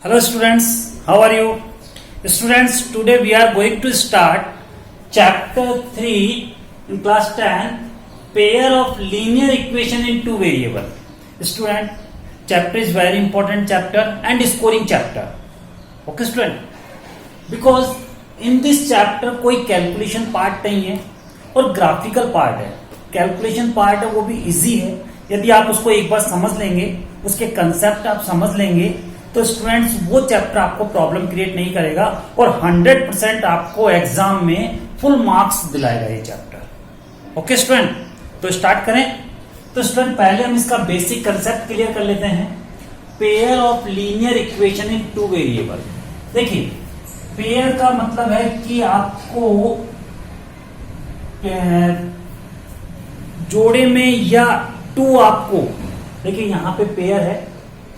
Hello students, how are you? Students, today we are going to start chapter 3 in class 10, pair of linear equation in two variable. Student, chapter is very important chapter and scoring chapter. Okay student, because in this chapter कोई calculation part नहीं है और graphical part है. Calculation part है वो भी easy है. यदि आप उसको एक बार समझ लेंगे, उसके कंसेप्ट आप समझ लेंगे, तो स्टूडेंट्स वो चैप्टर आपको प्रॉब्लम क्रिएट नहीं करेगा और 100% आपको एग्जाम में फुल मार्क्स दिलाएगा ये चैप्टर. ओके स्टूडेंट, तो स्टार्ट करें. तो स्टूडेंट पहले हम इसका बेसिक कंसेप्ट क्लियर कर लेते हैं. Pair of linear equation in two variable. देखिए, पेयर का मतलब है कि आपको जोड़े में या टू आपको, देखिए यहां पे पेयर है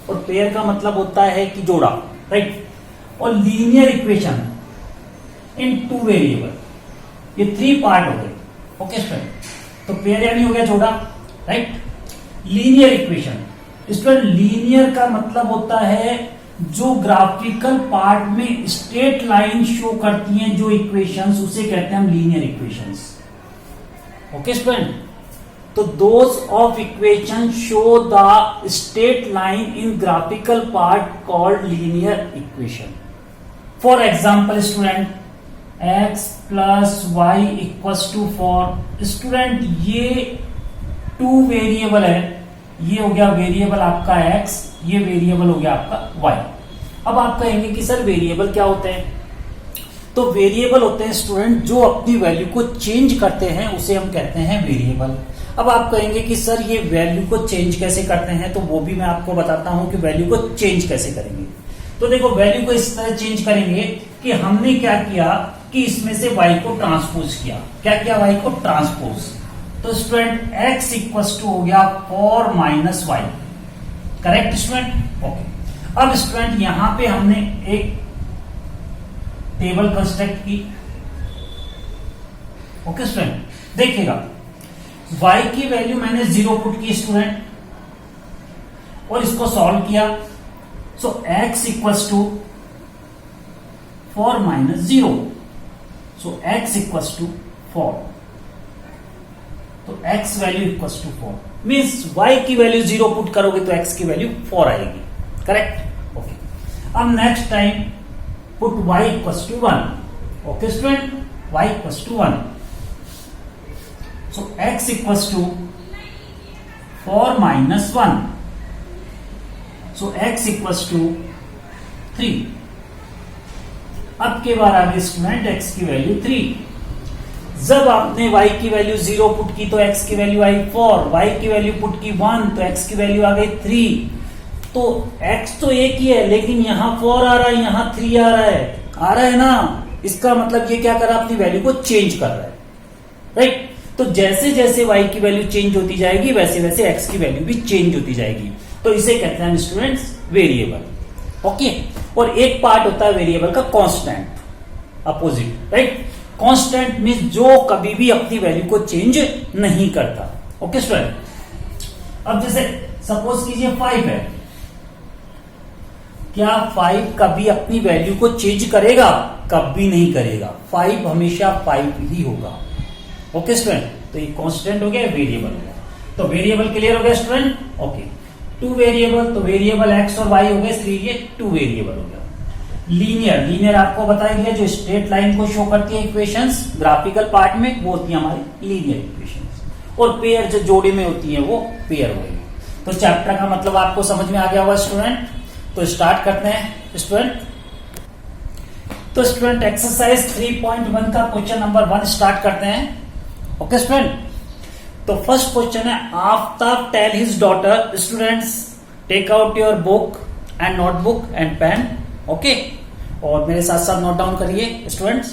और पेयर का मतलब होता है कि जोड़ा, राइट. और linear equation in two variable, ये 3 पार्ट हो गए. ओके स्टूडेंट, तो पेयर यानी हो गया जोड़ा, right. Linear equation, student linear का मतलब होता है जो ग्राफिकल पार्ट में स्ट्रेट लाइन शो करती हैं जो इक्वेशंस, उसे कहते हैं हम लीनियर इक्वेशंस. ओके स्टूडेंट, तो those of equation show the straight line in graphical part called linear equation. For example student, x plus y equals to 4. student ये 2 वेरिएबल है, ये हो गया वेरिएबल आपका x, ये वेरिएबल हो गया आपका y. अब आप कहेंगे कि सर वेरिएबल क्या होते हैं? तो वेरिएबल होते हैं स्टूडेंट जो अपनी वैल्यू को चेंज करते हैं, उसे हम कहते हैं वेरिएबल. अब आप कहेंगे कि सर ये वैल्यू को चेंज कैसे करते हैं, तो वो भी मैं आपको बताता हूं कि वैल्यू को चेंज कैसे करेंगे. तो देखो, वैल्यू को इस तरह चेंज करेंगे कि हमने क्या किया कि इसमें से y को ट्रांसपोज किया. क्या किया? y को ट्रांसपोज. तो स्टूडेंट x इक्वल टू हो गया 4 minus y. Correct student? Okay. अब स्टूडेंट यहां पे हमने एक टेबल कंस्ट्रक्ट की. ओके स्टूडेंट, देखिएगा y की वैल्यू मैंने 0 पुट की स्टूडेंट और इसको सॉल्व किया. So x equals to 4 minus 0. So x equals to 4. तो x value equals to 4 means y की वैल्यू 0 पुट करोगे तो x की वैल्यू 4 आएगी. करेक्ट? ओके. अब next time put y equals to 1. Okay student, y equals to 1. So x equals to 4 minus 1. So x equals to 3. अब के बार आ गई student x की वैल्यू 3. जब आपने y की वैल्यू 0 पुट की तो x की वैल्यू आई 4, y की वैल्यू पुट की 1 तो x की वैल्यू आ गई 3. तो x तो एक ही है लेकिन यहां 4 आ रहा है, यहां 3 आ रहा है ना. इसका मतलब ये क्या कर रहा है? अपनी वैल्यू को चेंज कर रहा है, राइट. तो जैसे जैसे y की वैल्यू चेंज होती जाएगी वैसे वैसे x की वैल्यू भी चेंज होती जाएगी. तो इसे कहते हैं स्टूडेंट्स वेरिएबल. ओके. और एक पार्ट होता है वेरिएबल का constant, opposite, right. Constant means जो कभी भी अपनी वैल्यू को चेंज नहीं करता. ओके स्टूडेंट, अब जैसे सपोज कीजिए 5 है. क्या 5 कभी अपनी वैल्यू को चेंज करेगा? कभी नहीं करेगा. 5 हमेशा 5 ही होगा. ओके स्टूडेंट, तो ये कांस्टेंट हो गया, वेरिएबल हो गया. तो वेरिएबल क्लियर हो गया स्टूडेंट. ओके. 2 वेरिएबल, तो वेरिएबल x और y हो गए, इसलिए ये 2 वेरिएबल हो गया. लीनियर आपको बताया गया जो स्ट्रेट लाइन को शो करती है इक्वेशंस ग्राफिकल पार्ट में, वो होती है हमारी लीनियर इक्वेशंस. और पेयर जो जोड़े में होती है वो पेयर हो गई. तो चैप्टर का मतलब आपको समझ में आ गया होगा स्टूडेंट. तो स्टार्ट करते हैं स्टूडेंट. तो स्टूडेंट एक्सरसाइज 3.1 का क्वेश्चन नंबर 1 स्टार्ट करते हैं. ओके स्टूडेंट, तो फर्स्ट क्वेश्चन है Aftab tell his daughter. Students take out your book and notebook and pen. Okay, और मेरे साथ साथ नोट डाउन करिए स्टूडेंट्स.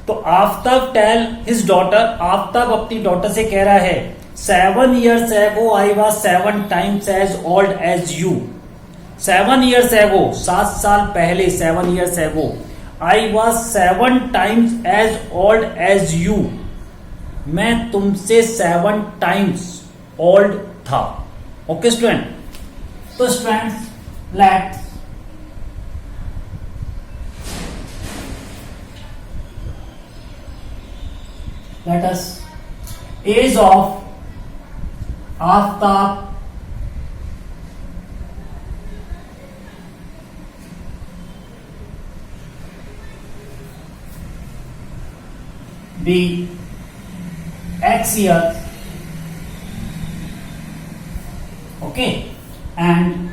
तो Aftab tell his daughter, Aftab अपनी डॉटर से कह रहा है 7 years ago I was 7 times as old as you. 7 years ago, 7 साल पहले, 7 years ago I was 7 times as old as you. मैं तुमसे 7 टाइम्स ओल्ड था. ओके स्टूडेंट, तो students let's let us age of Aftab be x years, okay, and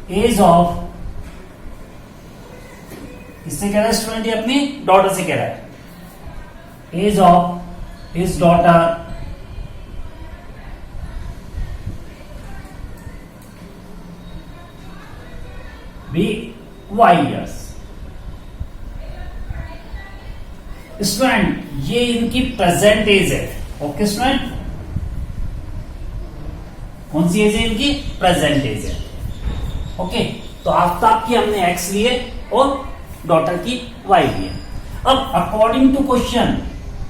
age of, इससे कह रहा है स्टूडेंट, ये अपनी डॉटर से कह रहा है, age of his daughter be y years. Student ये इनकी प्रेजेंट एज है, ओके स्टूडेंट, कौन सी एज है इनकी? प्रेजेंट एज है, ओके। तो आफ्ताब की हमने एक्स लिए और डॉटर की वाई लिए। अब according to question,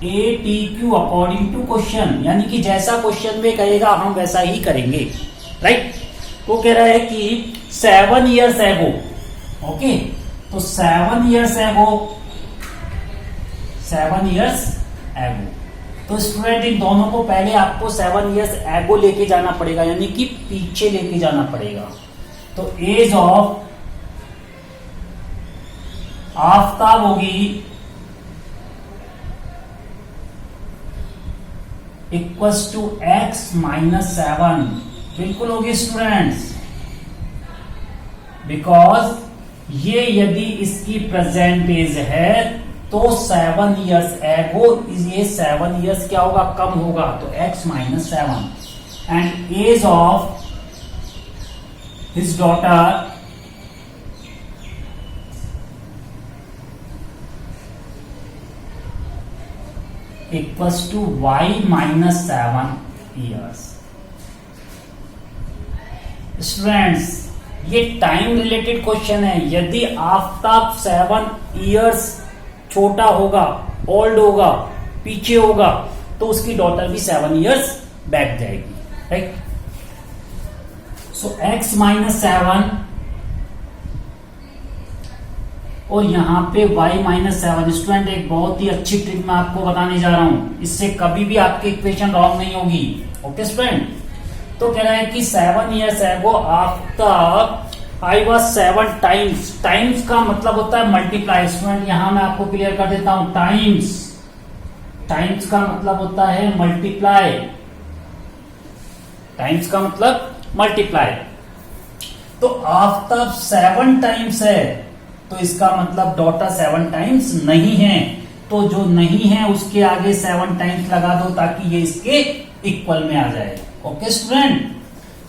A T Q according to question, यानी कि जैसा क्वेश्चन में कहेगा हम वैसा ही करेंगे, राइट। वो कह रहा है कि 7 years एगो, ओके, तो 7 years एगो, 7 years एगो, तो स्टूडेंट इन दोनों को पहले आपको 7 years एगो लेके जाना पड़ेगा, यानी कि पीछे लेके जाना पड़ेगा। तो एज ऑफ आफ्ताब होगी इक्वल्स टू x-7, बिल्कुल होगी स्टूडेंट्स, बिकॉज ये यदि इसकी प्रेजेंट एज है तो 7 years एगो, ये 7 years क्या होगा? कम होगा, तो x-7, and age of his daughter equals to y-7 years। Students ये टाइम रिलेटेड क्वेश्चन है, यदि आफ्ताब 7 years छोटा होगा, ओल्ड होगा, पीछे होगा, तो उसकी डॉटर भी 7 years बैक जाएगी, राइट। सो x-7 और यहां पे y-7। स्टूडेंट एक बहुत ही अच्छी ट्रिक मैं आपको बताने जा रहा हूं, इससे कभी भी आपकी इक्वेशन रॉन्ग नहीं होगी, ओके स्टूडेंट। तो कह रहा है कि 7 years एगो after I was 7 times, times का मतलब होता है मल्टीप्लाई। स्टूडेंट यहां मैं आपको क्लियर कर देता हूं, टाइम्स, टाइम्स का मतलब होता है मल्टीप्लाई, टाइम्स का मतलब मल्टीप्लाई। तो आफ्टर 7 times है, तो इसका मतलब डॉटर 7 times नहीं है, तो जो नहीं है उसके आगे 7 times लगा दो ताकि ये इसके इक्वल में आ जाए, ओके स्टूडेंट।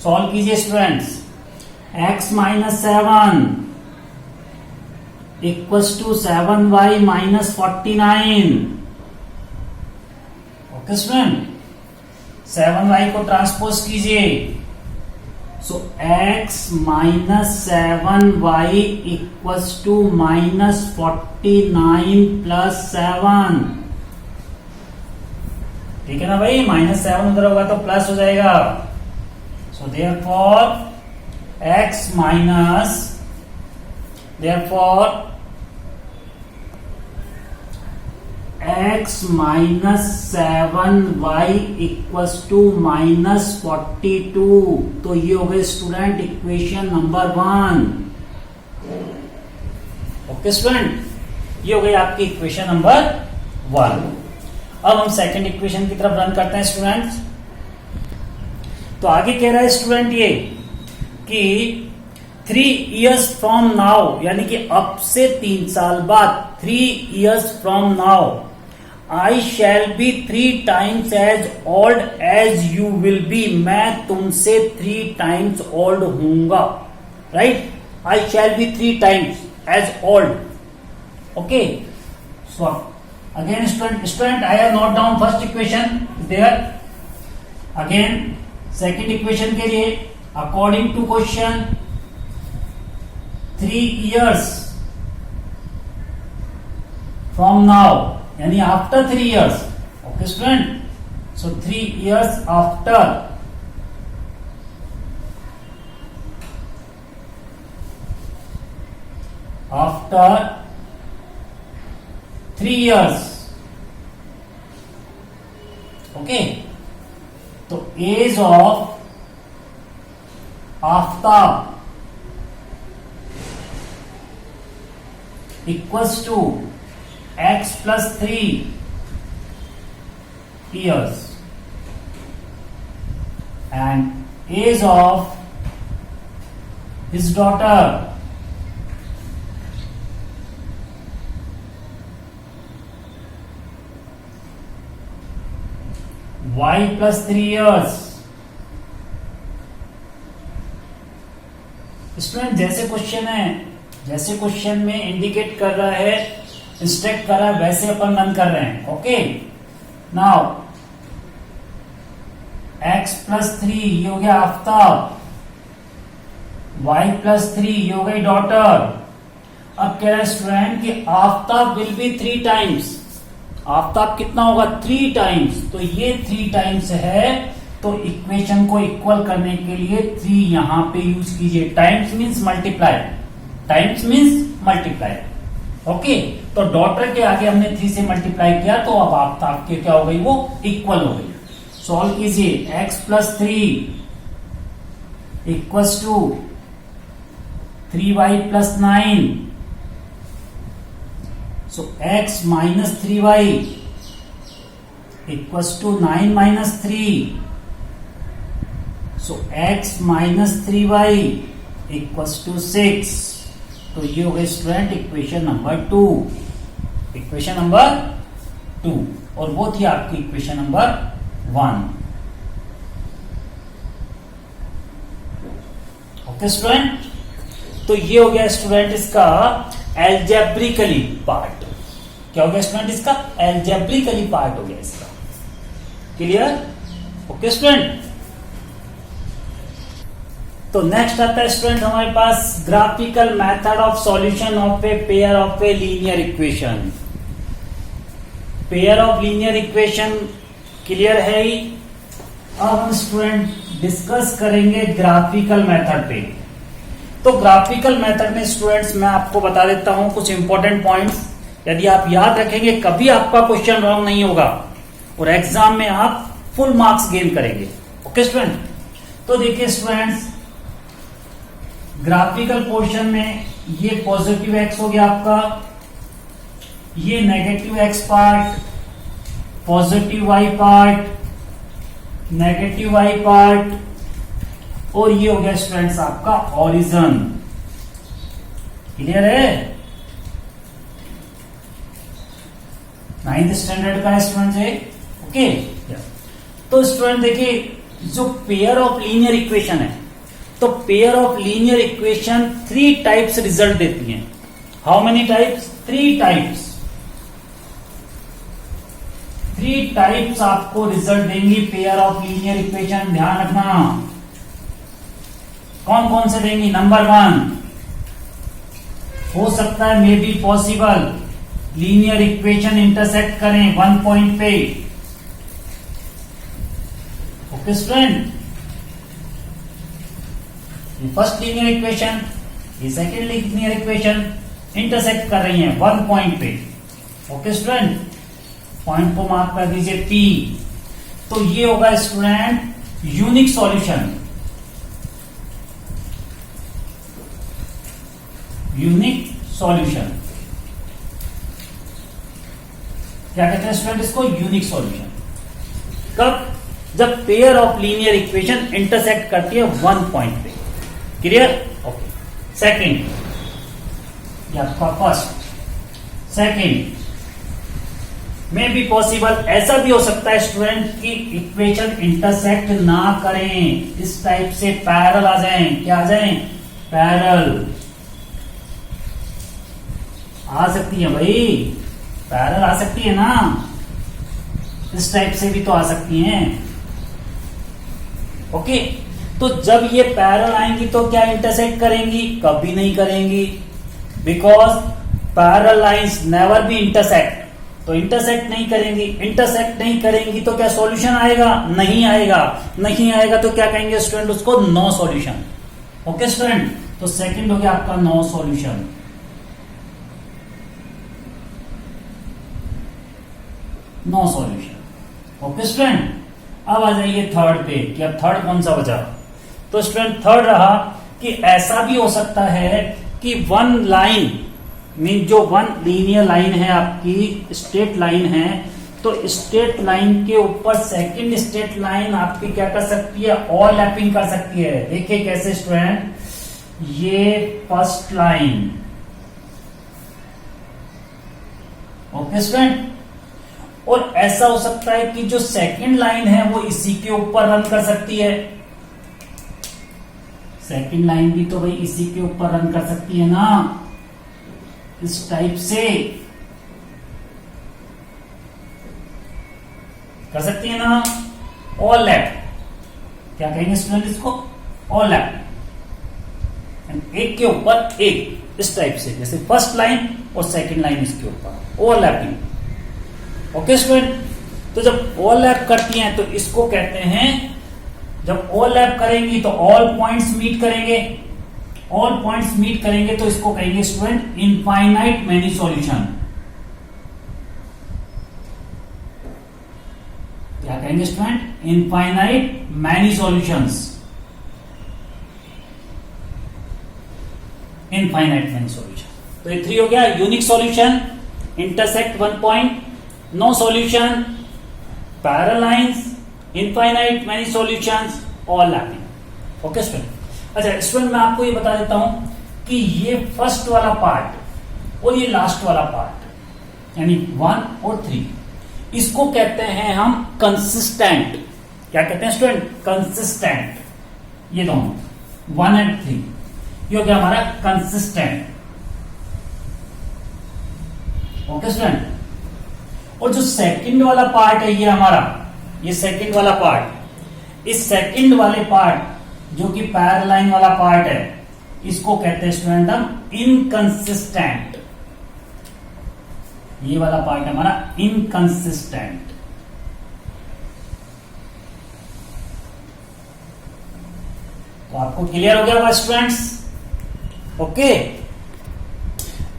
सॉल्व कीजिए students, x-7 equals to 7y-49, okay student. 7y को ट्रांसपोज कीजिए, सो x-7y इक्वल्स टू -49 + 7, ठीक है ना भाई। -7 उधर होगा तो प्लस हो जाएगा, so therefore x-7y equals to -42, तो ये हो गए student equation number 1, okay student, ये हो गई आपकी इक्वेशन नंबर 1। अब हम सेकंड इक्वेशन की तरफ रन करते हैं स्टूडेंट्स। तो आगे कह रहा है स्टूडेंट ये कि 3 years फ्रॉम नाउ, यानी कि अब से 3 साल बाद, 3 years from now I shall be 3 times as old as you will be, मैं तुमसे 3 times ओल्ड हूंगा, right. I shall be 3 times as old, okay. So again student I have note down first equation there. Again second equation के लिए according to question 3 years from now, यानी after 3 years, okay student. So 3 years after after 3 years okay, तो as of Aftab equals to x+3 years and age of his daughter y+3 years। Student जैसे question है, जैसे question में indicate कर रहा है, instruct कर रहा है, वैसे अपन रन कर रहे हैं। ओके, नाउ x+3 ये हो गया आफ्ताब, y+3 ये हो गई डॉटर। अब कह रहा है स्टूडेंट कि Aftab will be 3 times, Aftab कितना होगा 3 टाइम्स, तो ये 3 टाइम्स है, तो इक्वेशन को इक्वल करने के लिए 3 यहां पे यूज कीजिए। Times means multiply, times means multiply. Okay, तो डॉटर के आगे हमने 3 से मल्टीप्लाई किया, तो अब आफ्ताब के क्या हो गई, वो इक्वल हो गई। सॉल्व कीजिए, x+3 equals to 3y+9, so x minus 3y equals to 9 minus 3, so x minus 3y equals to 6। तो ये हो गई student equation number 2, equation number 2, और वो थी आपकी इक्वेशन नंबर 1। ओके स्टूडेंट, तो ये हो गया स्टूडेंट इसका एल्जेब्रिकली पार्ट। क्या हो गया स्टूडेंट, इसका एल्जेब्रिकली पार्ट हो गया इसका। क्लियर? ओके स्टूडेंट, तो नेक्स्ट आता है स्टूडेंट हमारे पास graphical method of solution of a pair of a linear equation. Pair of linear equation clear है ही। अब हम स्टूडेंट डिस्कस करेंगे ग्राफिकल मेथड पे। तो ग्राफिकल मेथड में स्टूडेंट्स मैं आपको बता देता हूं कुछ इंपॉर्टेंट पॉइंट्स, यदि आप याद रखेंगे कभी आपका क्वेश्चन रॉन्ग नहीं होगा और एग्जाम में आप फुल मार्क्स गेन करेंगे। ओके स्टूडेंट, तो देखिए स्टूडेंट्स, ग्राफिकल पोर्शन में ये पॉजिटिव एक्स हो गया आपका, ये negative x part, positive y part, negative y part, और ये हो गया स्टूडेंट्स आपका ओरिजिन। क्लियर है? 9th स्टैंडर्ड का स्टूडेंट है। ओके, तो स्टूडेंट देखिए, जो पेयर ऑफ लीनियर इक्वेशन है, तो pair of linear equation 3 types result देती हैं। How many types? 3 types. 3 types आपको रिजल्ट देंगी पेयर ऑफ लीनियर इक्वेशन। ध्यान रखना कौन कौन से देंगी। नंबर 1, हो सकता है may be possible linear equation intersect करें 1 पॉइंट पे। ओके स्टूडेंट, ये फर्स्ट लीनियर इक्वेशन, ये सेकेंड लीनियर इक्वेशन इंटरसेक्ट कर रही हैं 1 पॉइंट पे। ओके स्टूडेंट, पॉइंट को मार्क कर दीजिए P। तो ये होगा student unique solution. Unique solution क्या कहते हैं स्टूडेंट इसको? Unique solution. कब? जब pair of linear equation intersect करती है 1 पॉइंट पे। क्लियर? ओके। सेकेंड, ये आपका फर्स्ट। सेकेंड, में भी पॉसिबल ऐसा भी हो सकता है स्टूडेंट कि इक्वेशन इंटरसेक्ट ना करें, इस टाइप से पैरेलल आ जाएं। क्या आ जाएं? पैरेलल आ सकती है भाई, पैरेलल आ सकती है ना, इस टाइप से भी तो आ सकती हैं। ओके, तो जब ये पैरेलल आएंगी तो क्या इंटरसेक्ट करेंगी? कभी नहीं करेंगी, because parallel lines never be intersect. तो इंटरसेक्ट नहीं करेंगी। इंटरसेक्ट नहीं करेंगी तो क्या सॉल्यूशन आएगा? नहीं आएगा। नहीं आएगा तो क्या कहेंगे स्टूडेंट? उसको नो सॉल्यूशन। ओके स्टूडेंट, तो सेकंड हो गया आपका no solution. No solution. Okay student, अब आ जाइए थर्ड पे कि अब थर्ड कौन सा बचा। तो स्टूडेंट थर्ड रहा कि ऐसा भी हो सकता है कि वन लाइन मीन जो वन लीनियर लाइन है आपकी स्ट्रेट लाइन है, तो स्ट्रेट लाइन के ऊपर सेकंड स्ट्रेट लाइन आपकी क्या कर सकती है, ओवरलैपिंग कर सकती है। देखिए कैसे स्टूडेंट, ये फर्स्ट लाइन, ओके स्टूडेंट, और ऐसा हो सकता है कि जो सेकंड लाइन है वो इसी के ऊपर रन कर सकती है। सेकंड लाइन भी तो भाई इसी के ऊपर रन कर सकती है ना, इस टाइप से कर सकती है ना, ओवरलैप, क्या कहेंगे स्टूडेंट इसको, ओवरलैप, एक के ऊपर एक, इस टाइप से, जैसे फर्स्ट लाइन और सेकंड लाइन इसके ऊपर ओवरलैपिंग। ओके स्टूडेंट, तो जब ओवरलैप करती हैं तो इसको कहते हैं, जब ओवरलैप करेंगी तो ऑल पॉइंट्स मीट करेंगे, ऑल पॉइंट्स मीट करेंगे तो इसको कहेंगे स्टूडेंट इनफाइनाइट मैनी सॉल्यूशन। क्या कहेंगे student, infinite many solutions, infinite many solution. तो ये 3 हो गया, unique solution, intersect one point, no solution, parallel lines, infinite many solutions, overlapping. Okay student, अच्छा स्टूडेंट मैं आपको ये बता देता हूं कि ये फर्स्ट वाला पार्ट और ये लास्ट वाला पार्ट यानी 1 और 3, इसको कहते हैं हम कंसिस्टेंट। क्या कहते हैं स्टूडेंट, कंसिस्टेंट। ये दोनों 1 और 3 ये हो गया हमारा कंसिस्टेंट। ओके स्टूडेंट, और जो सेकंड वाला पार्ट है ये हमारा, ये सेकंड वाला पार्ट, इस सेकंड वाले पार्ट जो कि पैरेलल लाइन वाला पार्ट है, इसको कहते हैं स्टूडेंट हम इनकंसिस्टेंट। ये वाला पार्ट हमारा इनकंसिस्टेंट। तो आपको क्लियर हो गया होगा स्टूडेंट्स। ओके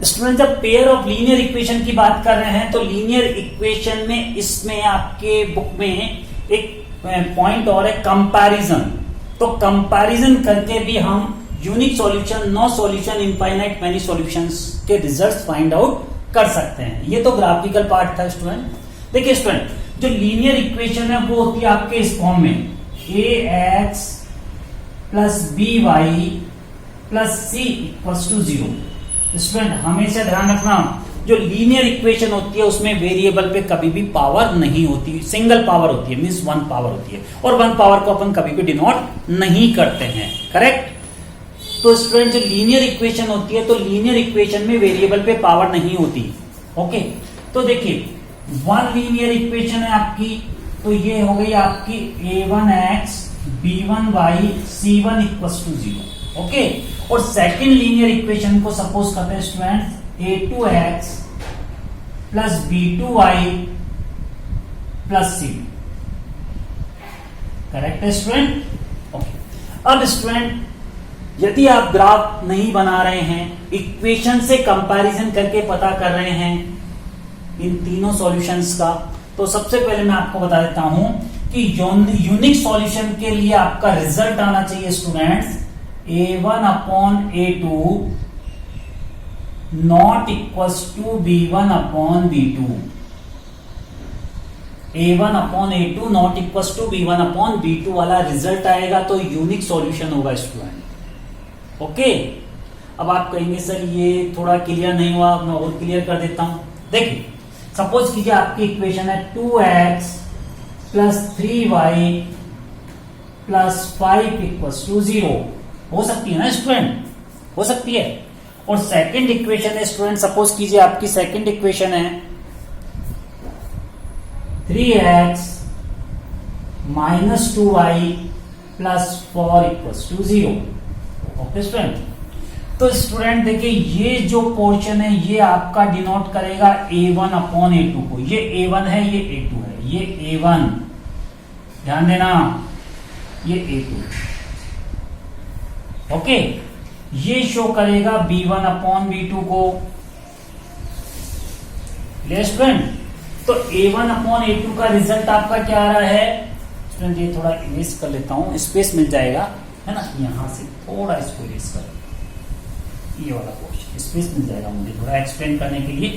स्टूडेंट, जब पेयर ऑफ लीनियर इक्वेशन की बात कर रहे हैं तो लीनियर इक्वेशन में इसमें आपके बुक में एक पॉइंट और है कंपैरिजन। तो कंपैरिजन करके भी हम unique solution, no solution, infinite many solutions के रिजल्ट्स फाइंड आउट कर सकते हैं। ये तो ग्राफिकल पार्ट था स्टूडेंट। देखिए स्टूडेंट, जो लीनियर इक्वेशन है वो होती है आपके इस फॉर्म में, ax plus by plus c equals to 0। Student हमेशा ध्यान रखना, जो लीनियर इक्वेशन होती है उसमें वेरिएबल पे कभी भी पावर नहीं होती, सिंगल पावर होती है, मींस 1 पावर होती है, और 1 पावर को अपन कभी भी डिनोट नहीं करते हैं, करेक्ट। तो स्टूडेंट जो लीनियर इक्वेशन होती है, तो लीनियर इक्वेशन में वेरिएबल पे पावर नहीं होती। ओके, तो देखिए 1 लीनियर इक्वेशन है आपकी, तो ये हो गई आपकी a1x b1y c1 equals to 0। Okay, और सेकंड लीनियर इक्वेशन को सपोज करते हैं student a2x plus b2y plus c। Correct है स्टूडेंट। ओके, अब स्टूडेंट यदि आप ग्राफ नहीं बना रहे हैं, इक्वेशन से कंपैरिजन करके पता कर रहे हैं इन तीनों सॉल्यूशंस का, तो सबसे पहले मैं आपको बता देता हूं कि यूनिक सॉल्यूशन के लिए आपका रिजल्ट आना चाहिए students a1 upon a2 not equals to b1 upon b2। a1 upon a2 not equals to b1 upon b2 वाला रिजल्ट आएगा तो यूनिक सॉल्यूशन होगा स्टूडेंट। ओके, अब आप कहेंगे सर ये थोड़ा क्लियर नहीं हुआ, मैं और क्लियर कर देता हूं। देखिए सपोज कीजिए आपकी इक्वेशन है 2x plus 3y plus 5 equals to 0। हो सकती है ना स्टूडेंट, हो सकती है। और सेकंड इक्वेशन है स्टूडेंट, सपोज कीजिए आपकी सेकंड इक्वेशन है 3x minus 2y plus 4 equals to 0। Okay student, तो स्टूडेंट देखिए ये जो पोर्शन है ये आपका डिनोट करेगा a1 अपॉन a2 को। ये a1 है, ये a2 है, ये a1 ध्यान देना, ये a2। ओके, ये शो करेगा b1 अपॉन b2 को। स्टूडेंट तो A1 अपॉन A2 का रिजल्ट आपका क्या आ रहा है स्टूडेंट, ये थोड़ा इरेज कर लेता हूं, स्पेस मिल जाएगा है ना, यहां से थोड़ा इसको इरेज कर, ये वाला पोर्शन स्पेस मिल जाएगा मुझे थोड़ा एक्सप्लेन करने के लिए।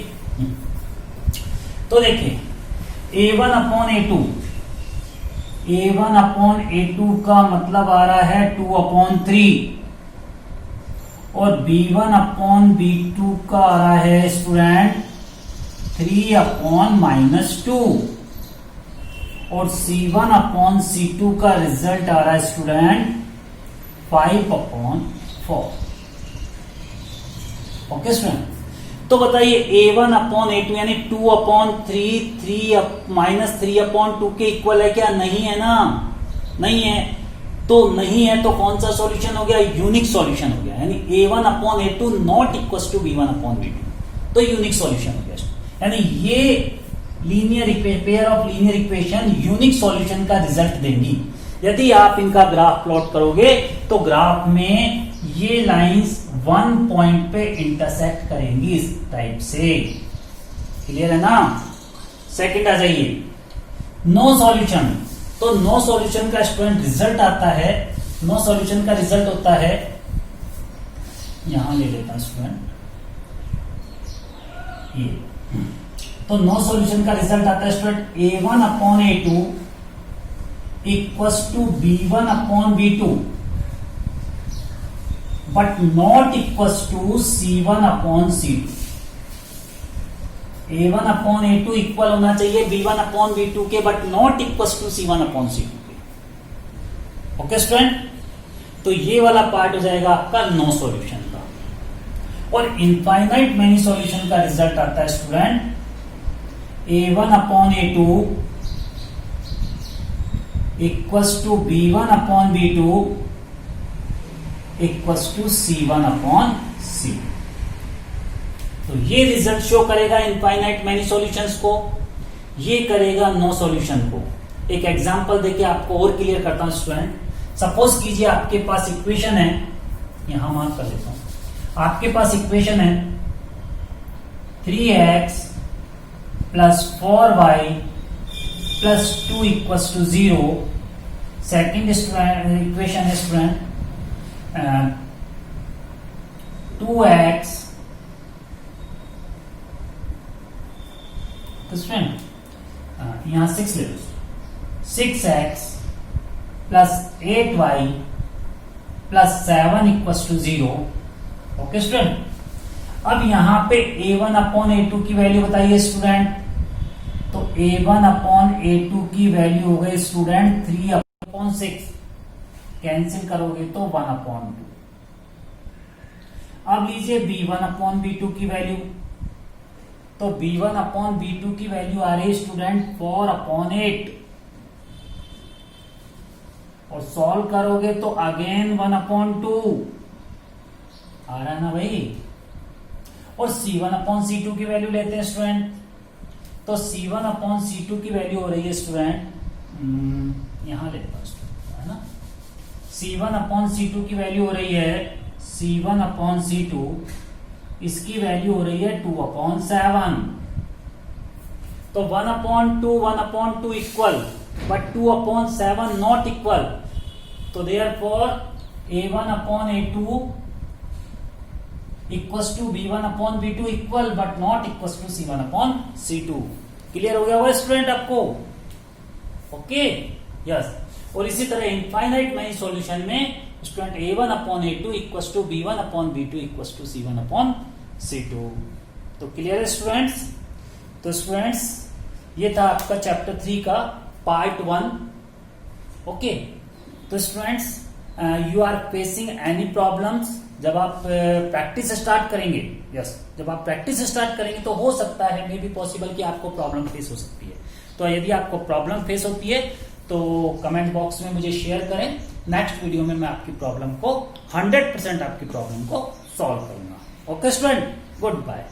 तो देखिए A1 upon A2, A1 upon A2 का मतलब आ रहा है 2 अपॉन 3, और B1 अपॉन B2 का आ रहा है स्टूडेंट 3 अपॉन -2, और C1 अपॉन C2 का रिजल्ट आ रहा है स्टूडेंट 5 अपॉन 4। ओके स्टूडेंट, तो बताइए A1 अपॉन A2 यानी 2 अपॉन 3 -3 अपॉन 2 के इक्वल है क्या? नहीं है ना, नहीं है। तो नहीं है तो कौन सा सॉल्यूशन हो गया? यूनिक सॉल्यूशन हो गया, यानी A1 upon A2 not equal to B1 upon B2, तो यूनिक सॉल्यूशन हो गया। यानी ये linear pair of linear equation unique solution का रिजल्ट देंगी। यदि आप इनका ग्राफ प्लॉट करोगे तो ग्राफ में ये लाइंस 1 पॉइंट पे इंटरसेक्ट करेंगी इस टाइप से। क्लियर है ना? सेकंड आ जाइए, नो सॉल्यूशन। तो नो सॉल्यूशन का स्टूडेंट रिजल्ट आता है, नो सॉल्यूशन का रिजल्ट होता है, यहां ले लेता हूं स्टूडेंट ये, तो नो सॉल्यूशन का रिजल्ट आता है student A1 upon A2 equals to B1 upon B2 but not equals to C1 upon C2। A1 upon A2 इक्वल होना चाहिए B1 अपॉन B2 के, but not equals to C1 upon C2 के। Okay student, तो ये वाला part हो जाएगा आपका नो सॉल्यूशन का। और इनफाइनाइट मेनी सॉल्यूशन का रिजल्ट आता है student A1 upon A2 equals to B1 upon B2 equals to C1 upon C2। तो ये रिजल्ट शो करेगा इनफाइनाइट मेनी सॉल्यूशंस को, ये करेगा नो सॉल्यूशन को। एक एग्जांपल देके आपको और क्लियर करता हूं स्टूडेंट। सपोज कीजिए आपके पास इक्वेशन है, यहां मार्क कर लेता हूं, आपके पास इक्वेशन है 3x plus 4y plus 2 equals to 0। Second equation है स्टूडेंट 2x, तो स्टूडेंट यहां 6 ले लो, 6x plus 8y plus 7 equals to 0। Okay student, अब यहां पे A1 अपॉन A2 की वैल्यू बताइए स्टूडेंट। तो A1 अपॉन A2 की वैल्यू हो गई स्टूडेंट 3 अपॉन 6, कैंसिल करोगे तो 1 अपॉन 2। अब लीजिए B1 अपॉन B2 की वैल्यू, तो B1 अपॉन B2 की वैल्यू आ रही है स्टूडेंट 4 अपॉन 8, और सॉल्व करोगे तो अगेन 1 अपॉन 2 आ रहा है ना भाई। और C1 अपॉन C2 की वैल्यू लेते हैं स्टूडेंट, तो C1 अपॉन C2 की वैल्यू हो रही है स्टूडेंट, यहां लेता हूं है ना, C1 अपॉन C2 की वैल्यू हो रही है C1 अपॉन C2, इसकी वैल्यू हो रही है 2 अपॉन 7। तो 1 upon 2 equal, but 2 upon 7 not equal. तो therefore A1 upon A2 equals to B1 upon B2 equal, but not equals to C1 upon C2। Clear हो गया वो स्टूडेंट आपको? Okay yes. और इसी तरह इनफाइनाइट मेनी सॉल्यूशन में student A1 upon A2 equals to B1 upon B2 equals to C1 upon C2। तो clear है स्टूडेंट्स? तो स्टूडेंट्स ये था आपका चैप्टर 3 का पार्ट 1। ओके, तो students you are facing any problems जब आप प्रैक्टिस स्टार्ट करेंगे? यस, जब आप प्रैक्टिस स्टार्ट करेंगे तो हो सकता है मे बी पॉसिबल कि आपको प्रॉब्लम फेस हो सकती है। तो यदि आपको प्रॉब्लम फेस होती है तो कमेंट बॉक्स में मुझे शेयर करें। नेक्स्ट वीडियो में मैं आपकी प्रॉब्लम को 100% आपकी प्रॉब्लम को सॉल्व करूंगा। Okay student, good bye.